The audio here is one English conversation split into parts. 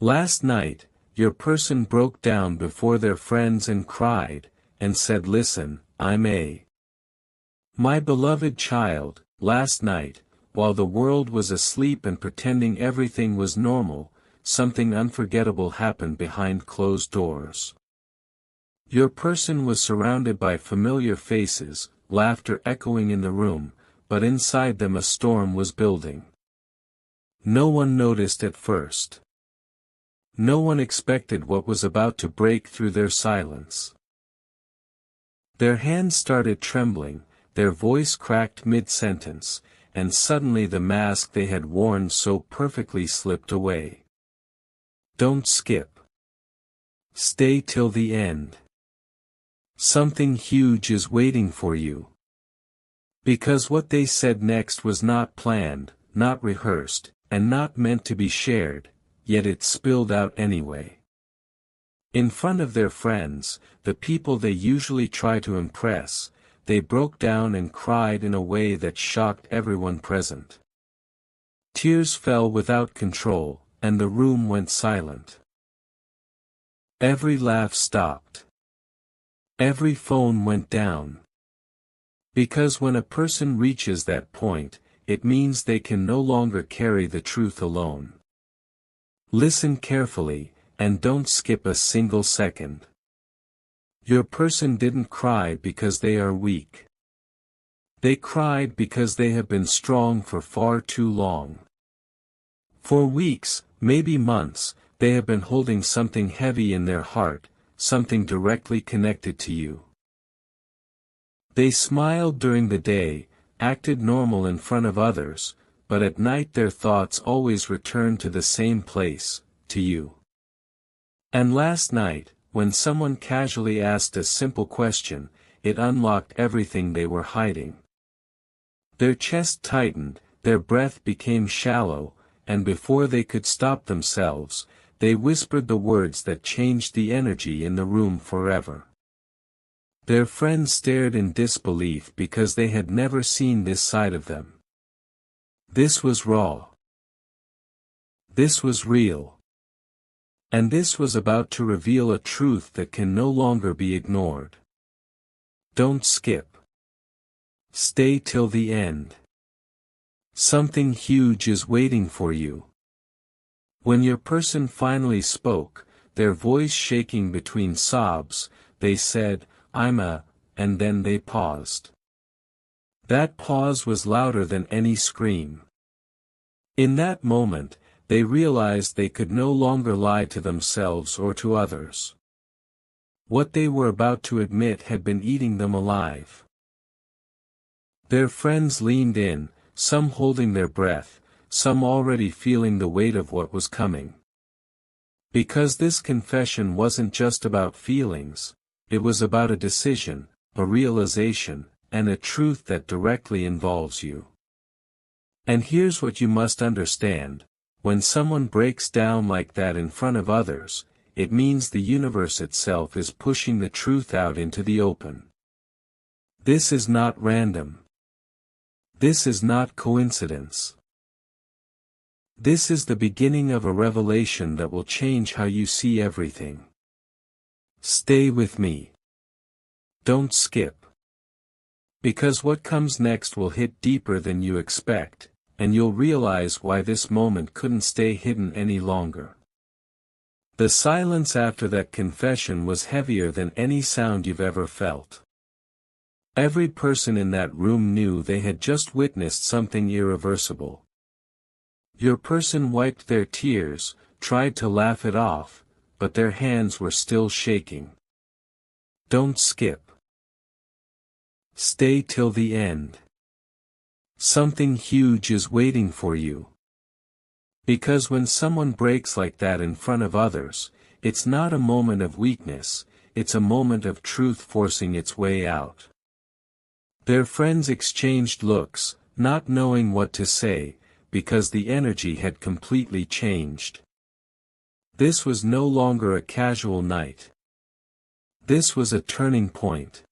Last night, your person broke down before their friends and cried, and said, "Listen, my beloved child, last night, while the world was asleep and pretending everything was normal, something unforgettable happened behind closed doors. Your person was surrounded by familiar faces, laughter echoing in the room, but inside them a storm was building. No one noticed at first. No one expected what was about to break through their silence. Their hands started trembling, their voice cracked mid-sentence, and suddenly the mask they had worn so perfectly slipped away. Don't skip. Stay till the end. Something huge is waiting for you. Because what they said next was not planned, not rehearsed, and not meant to be shared, yet it spilled out anyway. In front of their friends, the people they usually try to impress, they broke down and cried in a way that shocked everyone present. Tears fell without control, and the room went silent. Every laugh stopped. Every phone went down. Because when a person reaches that point, it means they can no longer carry the truth alone. Listen carefully, and don't skip a single second. Your person didn't cry because they are weak. They cried because they have been strong for far too long. For weeks, maybe months, they have been holding something heavy in their heart, something directly connected to you. They smiled during the day, acted normal in front of others, but at night their thoughts always returned to the same place, to you. And last night, when someone casually asked a simple question, it unlocked everything they were hiding. Their chest tightened, their breath became shallow, and before they could stop themselves, they whispered the words that changed the energy in the room forever. Their friends stared in disbelief because they had never seen this side of them. This was raw. This was real. And this was about to reveal a truth that can no longer be ignored. Don't skip. Stay till the end. Something huge is waiting for you. When your person finally spoke, their voice shaking between sobs, they said, and then they paused. That pause was louder than any scream. In that moment, they realized they could no longer lie to themselves or to others. What they were about to admit had been eating them alive. Their friends leaned in, some holding their breath, some already feeling the weight of what was coming. Because this confession wasn't just about feelings, it was about a decision, a realization, and a truth that directly involves you. And here's what you must understand. When someone breaks down like that in front of others, it means the universe itself is pushing the truth out into the open. This is not random. This is not coincidence. This is the beginning of a revelation that will change how you see everything. Stay with me. Don't skip. Because what comes next will hit deeper than you expect, and you'll realize why this moment couldn't stay hidden any longer. The silence after that confession was heavier than any sound you've ever felt. Every person in that room knew they had just witnessed something irreversible. Your person wiped their tears, tried to laugh it off, but their hands were still shaking. Don't skip. Stay till the end. Something huge is waiting for you. Because when someone breaks like that in front of others, it's not a moment of weakness, it's a moment of truth forcing its way out. Their friends exchanged looks, not knowing what to say, because the energy had completely changed. This was no longer a casual night. This was a turning point.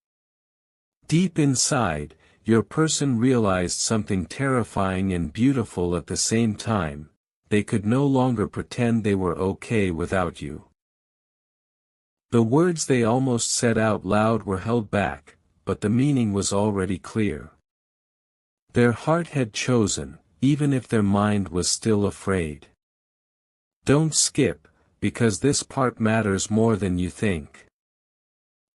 Deep inside, your person realized something terrifying and beautiful at the same time. they could no longer pretend they were okay without you. The words they almost said out loud were held back, but the meaning was already clear. Their heart had chosen, even if their mind was still afraid. Don't skip, because this part matters more than you think.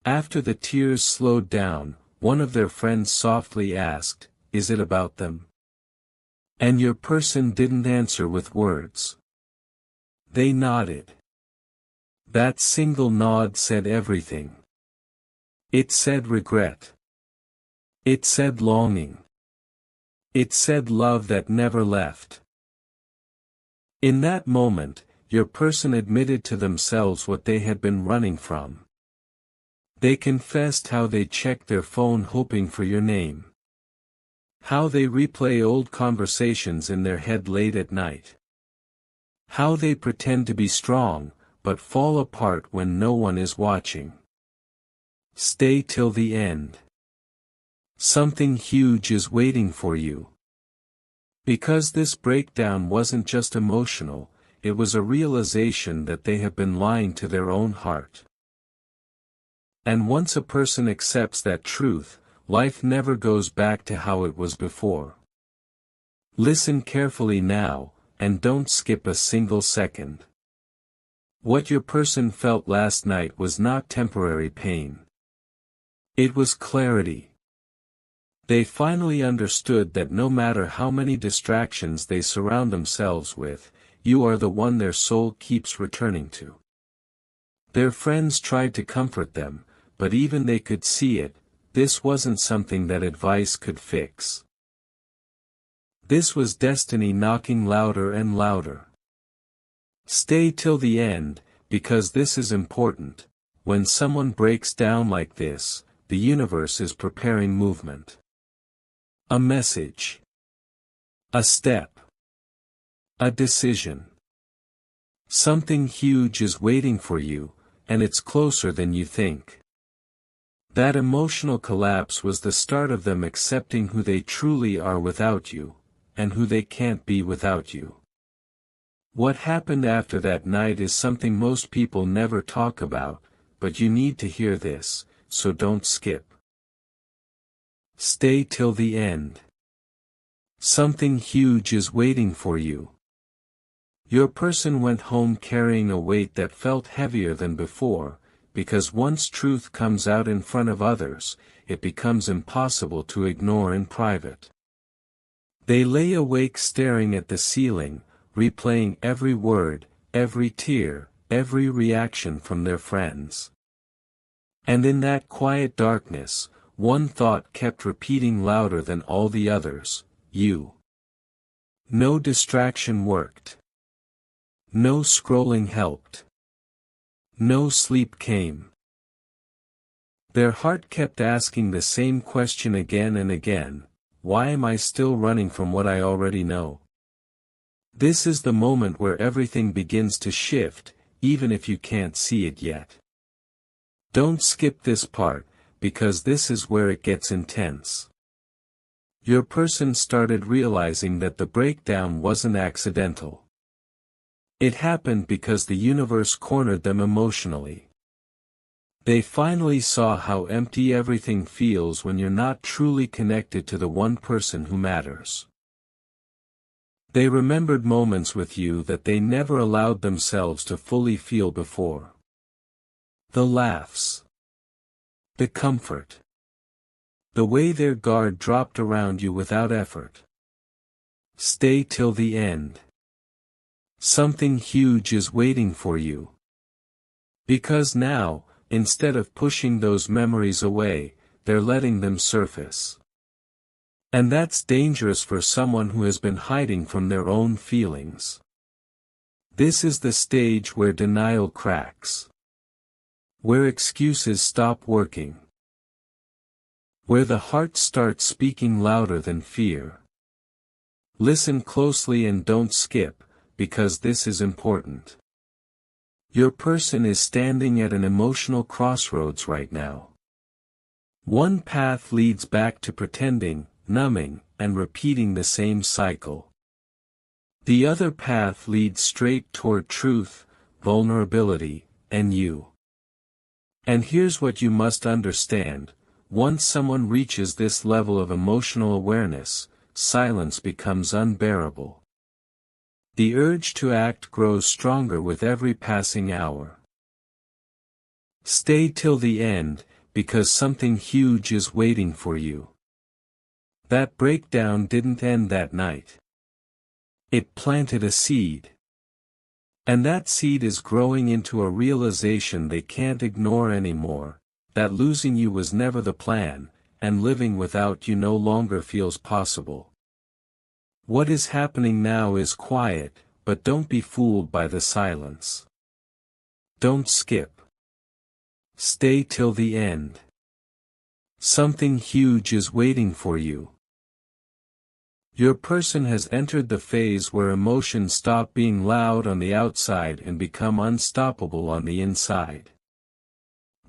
After the tears slowed down, one of their friends softly asked, "Is it about them?" And your person didn't answer with words. They nodded. That single nod said everything. It said regret. It said longing. It said love that never left. In that moment, your person admitted to themselves what they had been running from. They confessed how they checked their phone hoping for your name. How they replay old conversations in their head late at night. How they pretend to be strong, but fall apart when no one is watching. Stay till the end. Something huge is waiting for you. Because this breakdown wasn't just emotional, it was a realization that they have been lying to their own heart. And once a person accepts that truth, life never goes back to how it was before. Listen carefully now, and don't skip a single second. What your person felt last night was not temporary pain. It was clarity. They finally understood that no matter how many distractions they surround themselves with, you are the one their soul keeps returning to. Their friends tried to comfort them, but even they could see it, this wasn't something that advice could fix. This was destiny knocking louder and louder. Stay till the end, because this is important. When someone breaks down like this, the universe is preparing movement. A message. A step. A decision. Something huge is waiting for you, and it's closer than you think. That emotional collapse was the start of them accepting who they truly are without you, and who they can't be without you. What happened after that night is something most people never talk about, but you need to hear this, so don't skip. Stay till the end. Something huge is waiting for you. Your person went home carrying a weight that felt heavier than before, because once truth comes out in front of others, it becomes impossible to ignore in private. They lay awake staring at the ceiling, replaying every word, every tear, every reaction from their friends. And in that quiet darkness, one thought kept repeating louder than all the others, you. No distraction worked. No scrolling helped. No sleep came. Their heart kept asking the same question again and again, why am I still running from what I already know? This is the moment where everything begins to shift, even if you can't see it yet. Don't skip this part, because this is where it gets intense. Your person started realizing that the breakdown wasn't accidental. It happened because the universe cornered them emotionally. They finally saw how empty everything feels when you're not truly connected to the one person who matters. They remembered moments with you that they never allowed themselves to fully feel before. The laughs. The comfort. The way their guard dropped around you without effort. Stay till the end. Something huge is waiting for you. Because now, instead of pushing those memories away, they're letting them surface. And that's dangerous for someone who has been hiding from their own feelings. This is the stage where denial cracks. Where excuses stop working. Where the heart starts speaking louder than fear. Listen closely and don't skip, because this is important. Your person is standing at an emotional crossroads right now. One path leads back to pretending, numbing, and repeating the same cycle. The other path leads straight toward truth, vulnerability, and you. And here's what you must understand: once someone reaches this level of emotional awareness, silence becomes unbearable. The urge to act grows stronger with every passing hour. Stay till the end, because something huge is waiting for you. That breakdown didn't end that night. It planted a seed. And that seed is growing into a realization they can't ignore anymore, that losing you was never the plan, and living without you no longer feels possible. What is happening now is quiet, but don't be fooled by the silence. Don't skip. Stay till the end. Something huge is waiting for you. Your person has entered the phase where emotions stop being loud on the outside and become unstoppable on the inside.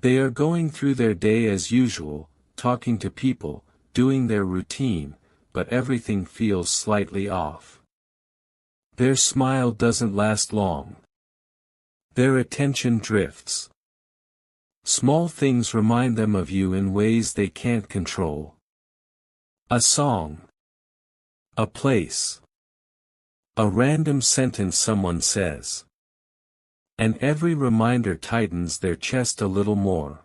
They are going through their day as usual, talking to people, doing their routine, but everything feels slightly off. Their smile doesn't last long. Their attention drifts. Small things remind them of you in ways they can't control. A song. A place. A random sentence someone says. And every reminder tightens their chest a little more.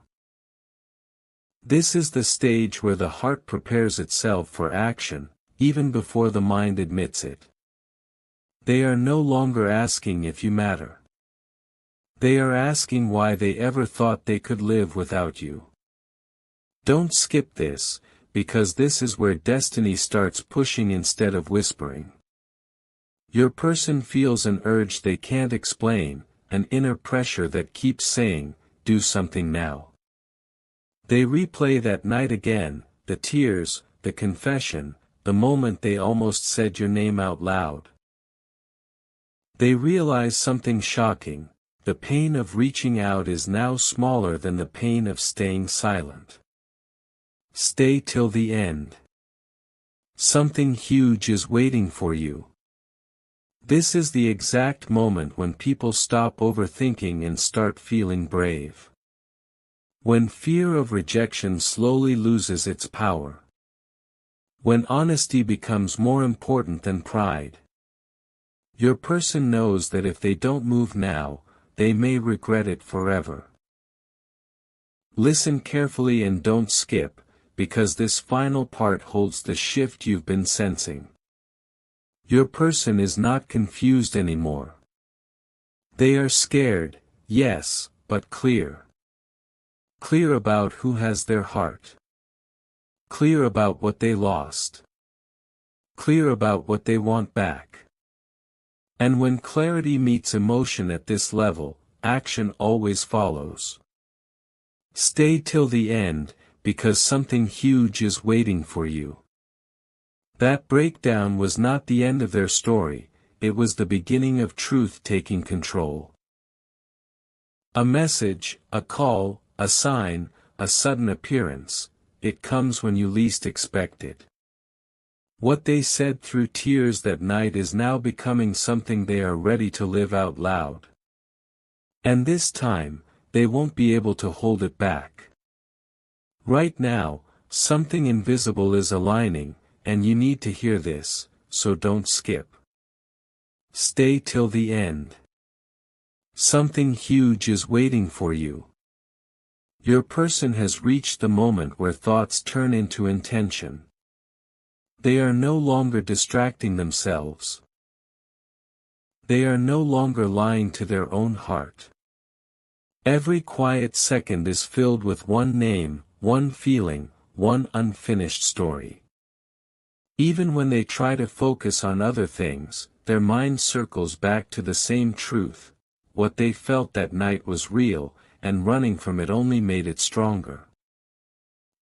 This is the stage where the heart prepares itself for action, even before the mind admits it. They are no longer asking if you matter. They are asking why they ever thought they could live without you. Don't skip this, because this is where destiny starts pushing instead of whispering. Your person feels an urge they can't explain, an inner pressure that keeps saying, "Do something now." They replay that night again, the tears, the confession, the moment they almost said your name out loud. They realize something shocking: the pain of reaching out is now smaller than the pain of staying silent. Stay till the end. Something huge is waiting for you. This is the exact moment when people stop overthinking and start feeling brave. When fear of rejection slowly loses its power. When honesty becomes more important than pride. Your person knows that if they don't move now, they may regret it forever. Listen carefully and don't skip, because this final part holds the shift you've been sensing. Your person is not confused anymore. They are scared, yes, but clear. Clear about who has their heart. Clear about what they lost. Clear about what they want back. And when clarity meets emotion at this level, action always follows. Stay till the end, because something huge is waiting for you. That breakdown was not the end of their story, it was the beginning of truth taking control. A message, a call, a sign, a sudden appearance, it comes when you least expect it. What they said through tears that night is now becoming something they are ready to live out loud. And this time, they won't be able to hold it back. Right now, something invisible is aligning, and you need to hear this, so don't skip. Stay till the end. Something huge is waiting for you. Your person has reached the moment where thoughts turn into intention. They are no longer distracting themselves. They are no longer lying to their own heart. Every quiet second is filled with one name, one feeling, one unfinished story. Even when they try to focus on other things, their mind circles back to the same truth: what they felt that night was real, and running from it only made it stronger.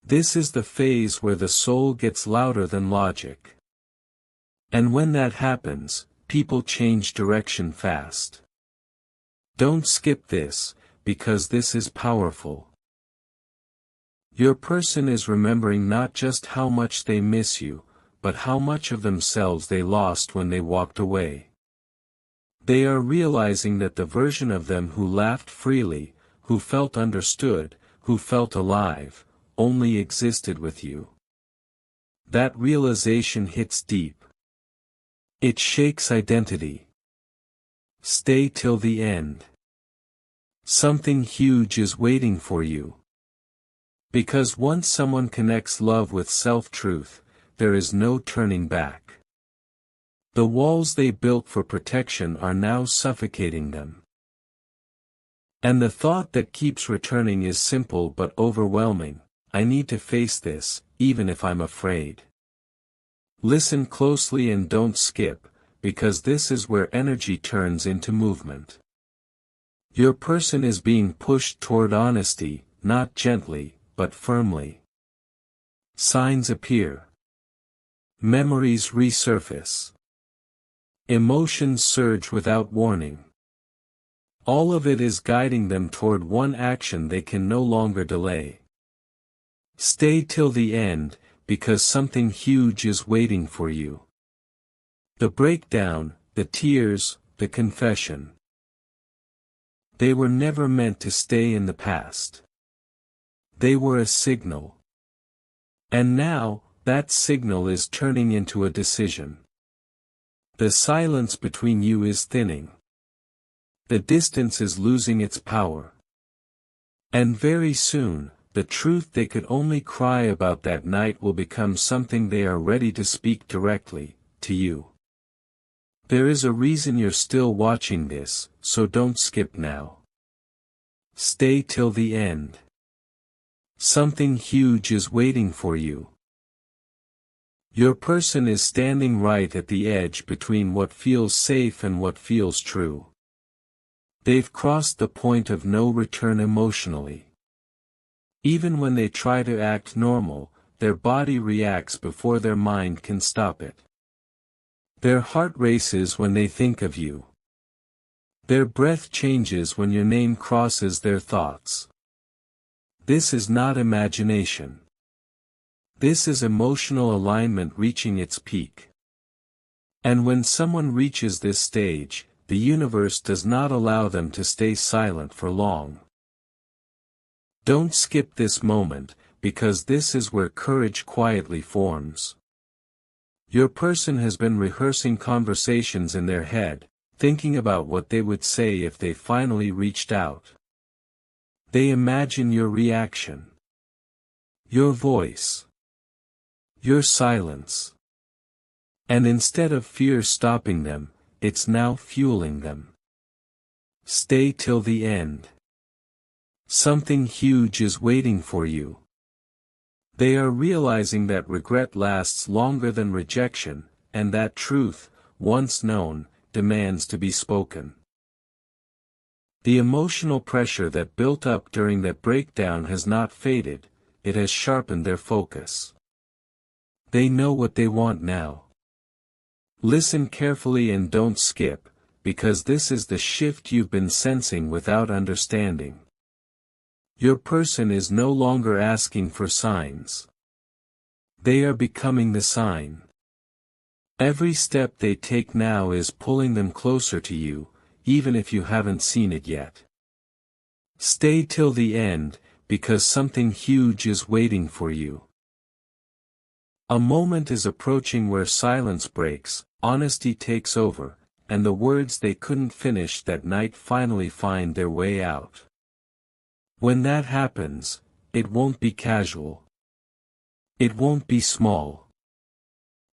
This is the phase where the soul gets louder than logic. And when that happens, people change direction fast. Don't skip this, because this is powerful. Your person is remembering not just how much they miss you, but how much of themselves they lost when they walked away. They are realizing that the version of them who laughed freely, who felt understood, who felt alive, only existed with you. That realization hits deep. It shakes identity. Stay till the end. Something huge is waiting for you. Because once someone connects love with self-truth, there is no turning back. The walls they built for protection are now suffocating them. And the thought that keeps returning is simple but overwhelming: I need to face this, even if I'm afraid. Listen closely and don't skip, because this is where energy turns into movement. Your person is being pushed toward honesty, not gently, but firmly. Signs appear. Memories resurface. Emotions surge without warning. All of it is guiding them toward one action they can no longer delay. Stay till the end, because something huge is waiting for you. The breakdown, the tears, the confession. They were never meant to stay in the past. They were a signal. And now, that signal is turning into a decision. The silence between you is thinning. The distance is losing its power. And very soon, the truth they could only cry about that night will become something they are ready to speak directly, to you. There is a reason you're still watching this, so don't skip now. Stay till the end. Something huge is waiting for you. Your person is standing right at the edge between what feels safe and what feels true. They've crossed the point of no return emotionally. Even when they try to act normal, their body reacts before their mind can stop it. Their heart races when they think of you. Their breath changes when your name crosses their thoughts. This is not imagination. This is emotional alignment reaching its peak. And when someone reaches this stage, the universe does not allow them to stay silent for long. Don't skip this moment, because this is where courage quietly forms. Your person has been rehearsing conversations in their head, thinking about what they would say if they finally reached out. They imagine your reaction. Your voice. Your silence. And instead of fear stopping them, it's now fueling them. Stay till the end. Something huge is waiting for you. They are realizing that regret lasts longer than rejection, and that truth, once known, demands to be spoken. The emotional pressure that built up during that breakdown has not faded, it has sharpened their focus. They know what they want now. Listen carefully and don't skip, because this is the shift you've been sensing without understanding. Your person is no longer asking for signs. They are becoming the sign. Every step they take now is pulling them closer to you, even if you haven't seen it yet. Stay till the end, because something huge is waiting for you. A moment is approaching where silence breaks, honesty takes over, and the words they couldn't finish that night finally find their way out. When that happens, it won't be casual. It won't be small.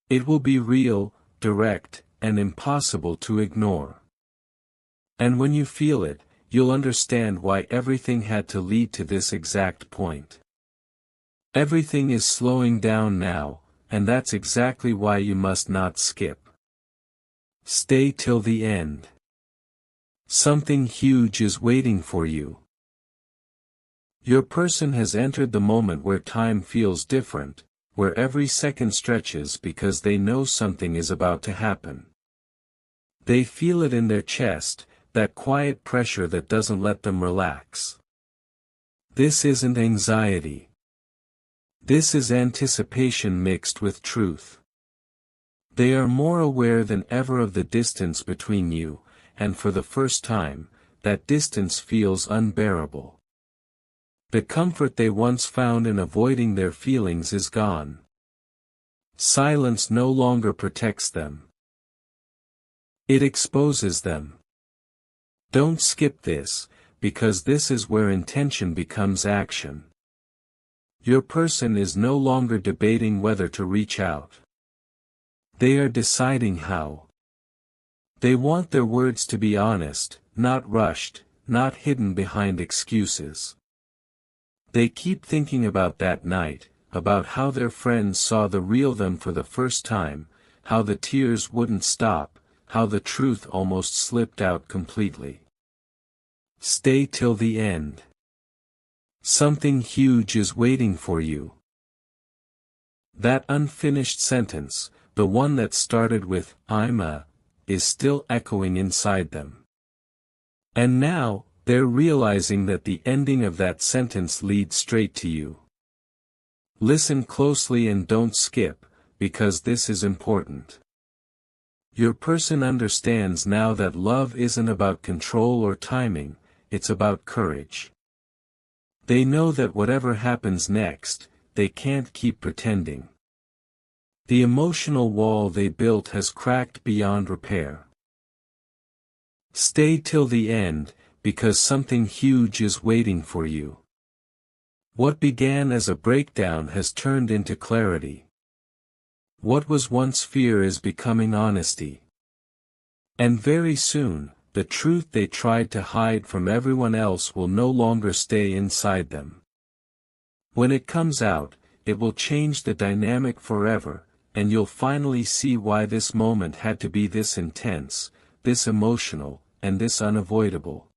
It will be real, direct, and impossible to ignore. And when you feel it, you'll understand why everything had to lead to this exact point. Everything is slowing down now, and that's exactly why you must not skip. Stay till the end. Something huge is waiting for you. Your person has entered the moment where time feels different, where every second stretches because they know something is about to happen. They feel it in their chest, that quiet pressure that doesn't let them relax. This isn't anxiety. This is anticipation mixed with truth. They are more aware than ever of the distance between you, and for the first time, that distance feels unbearable. The comfort they once found in avoiding their feelings is gone. Silence no longer protects them. It exposes them. Don't skip this, because this is where intention becomes action. Your person is no longer debating whether to reach out. They are deciding how. They want their words to be honest, not rushed, not hidden behind excuses. They keep thinking about that night, about how their friends saw the real them for the first time, how the tears wouldn't stop, how the truth almost slipped out completely. Stay till the end. Something huge is waiting for you. That unfinished sentence, the one that started with, "I'm a," is still echoing inside them. And now, they're realizing that the ending of that sentence leads straight to you. Listen closely and don't skip, because this is important. Your person understands now that love isn't about control or timing, it's about courage. They know that whatever happens next, they can't keep pretending. The emotional wall they built has cracked beyond repair. Stay till the end, because something huge is waiting for you. What began as a breakdown has turned into clarity. What was once fear is becoming honesty. And very soon, the truth they tried to hide from everyone else will no longer stay inside them. When it comes out, it will change the dynamic forever, and you'll finally see why this moment had to be this intense, this emotional, and this unavoidable.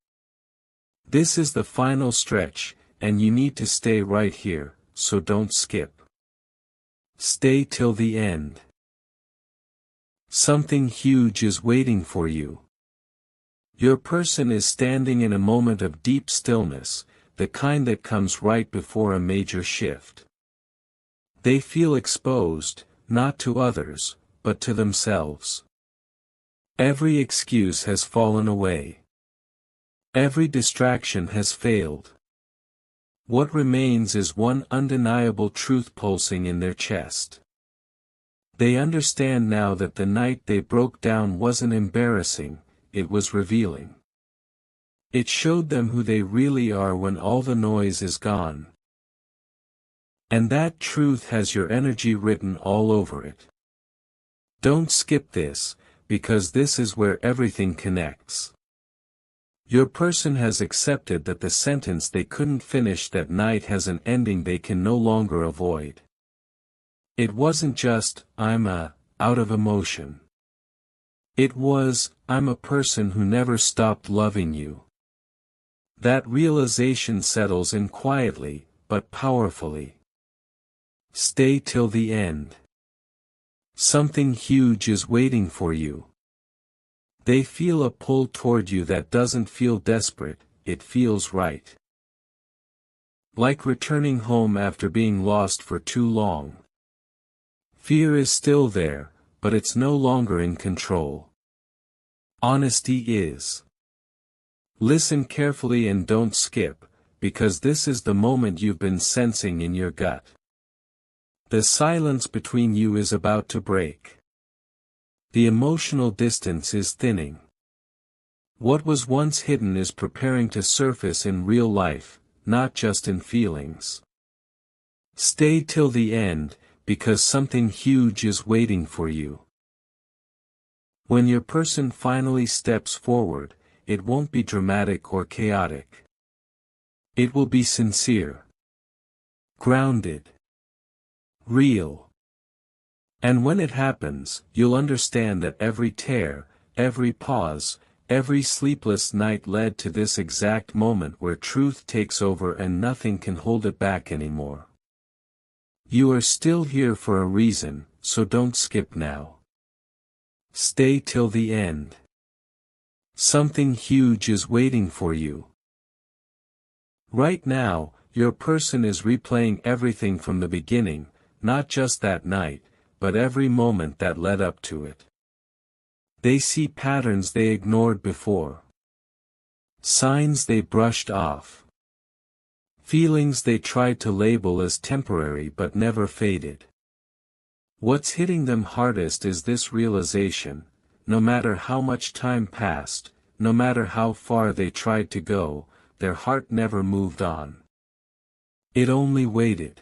This is the final stretch, and you need to stay right here, so don't skip. Stay till the end. Something huge is waiting for you. Your person is standing in a moment of deep stillness, the kind that comes right before a major shift. They feel exposed, not to others, but to themselves. Every excuse has fallen away. Every distraction has failed. What remains is one undeniable truth pulsing in their chest. They understand now that the night they broke down wasn't embarrassing, it was revealing. It showed them who they really are when all the noise is gone. And that truth has your energy written all over it. Don't skip this, because this is where everything connects. Your person has accepted that the sentence they couldn't finish that night has an ending they can no longer avoid. It wasn't just, "I'm a," out of emotion. It was, "I'm a person who never stopped loving you." That realization settles in quietly, but powerfully. Stay till the end. Something huge is waiting for you. They feel a pull toward you that doesn't feel desperate, it feels right. Like returning home after being lost for too long. Fear is still there, but it's no longer in control. Honesty is. Listen carefully and don't skip, because this is the moment you've been sensing in your gut. The silence between you is about to break. The emotional distance is thinning. What was once hidden is preparing to surface in real life, not just in feelings. Stay till the end, because something huge is waiting for you. When your person finally steps forward, it won't be dramatic or chaotic. It will be sincere. Grounded. Real. And when it happens, you'll understand that every tear, every pause, every sleepless night led to this exact moment where truth takes over and nothing can hold it back anymore. You are still here for a reason, so don't skip now. Stay till the end. Something huge is waiting for you. Right now, your person is replaying everything from the beginning, not just that night, but every moment that led up to it. They see patterns they ignored before. Signs they brushed off. Feelings they tried to label as temporary but never faded. What's hitting them hardest is this realization: no matter how much time passed, no matter how far they tried to go, their heart never moved on. It only waited.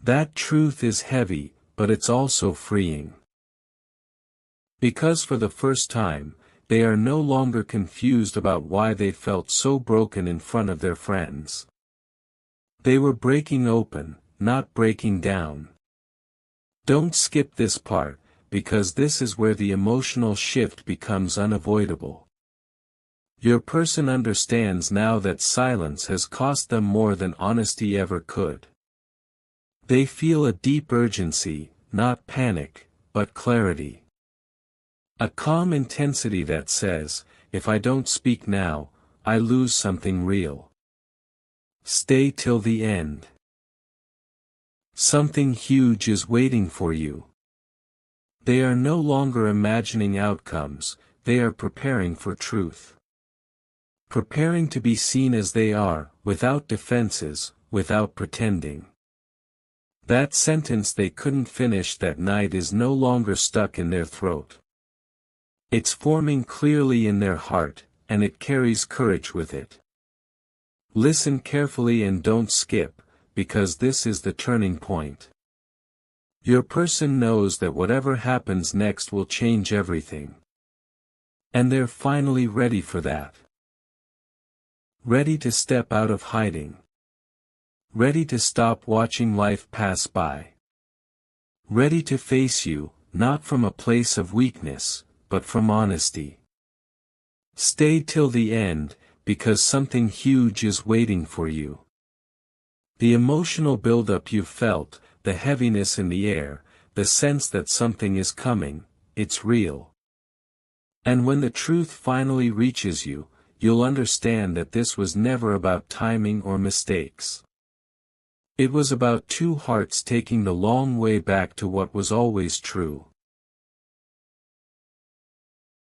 That truth is heavy, but it's also freeing. Because for the first time, they are no longer confused about why they felt so broken in front of their friends. They were breaking open, not breaking down. Don't skip this part, because this is where the emotional shift becomes unavoidable. Your person understands now that silence has cost them more than honesty ever could. They feel a deep urgency, not panic, but clarity. A calm intensity that says, if I don't speak now, I lose something real. Stay till the end. Something huge is waiting for you. They are no longer imagining outcomes, they are preparing for truth. Preparing to be seen as they are, without defenses, without pretending. That sentence they couldn't finish that night is no longer stuck in their throat. It's forming clearly in their heart, and it carries courage with it. Listen carefully and don't skip, because this is the turning point. Your person knows that whatever happens next will change everything. And they're finally ready for that. Ready to step out of hiding. Ready to stop watching life pass by. Ready to face you, not from a place of weakness, but from honesty. Stay till the end, because something huge is waiting for you. The emotional buildup you felt, the heaviness in the air, the sense that something is coming, it's real. And when the truth finally reaches you, you'll understand that this was never about timing or mistakes. It was about two hearts taking the long way back to what was always true.